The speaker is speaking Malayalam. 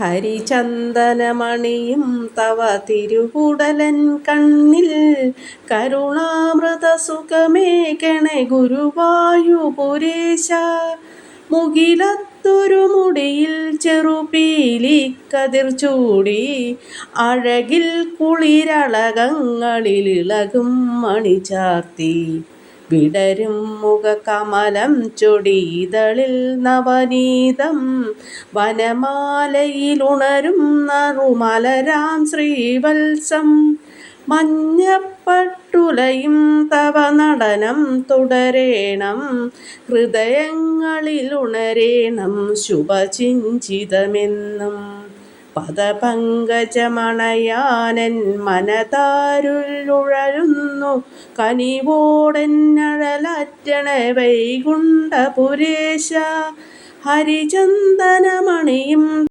ഹരിചന്ദനമണിയും തവ തിരുവുടലൻ കണ്ണിൽ കരുണാമൃത സുഖമേകണേ ഗുരുവായൂപുരേശ. മുകിലത്തൊരു മുടിയിൽ ചെറുപീലിക്കതിർ ചൂടി അഴകിൽ കുളിരളകങ്ങളിലിളകും മണിചാർത്തി വിടരും മുഖകമലം ചൊടിയിതളിൽ നവനീതം വനമാലയിലുണരും നറുമലരാം ശ്രീവത്സം. മഞ്ഞപ്പട്ടുലയും തവ നടനം തുടരേണം ഹൃദയങ്ങളിലുണരേണം ശുഭചിഞ്ചിതമെന്നും. പദപങ്കജമണയാനൻ മനതാരുള്ളുഴലുന്നു കനിവോടെന്നഴലാറ്റണേ വൈകുണ്ഠപുരേശ. ഹരിചന്ദനമണിയും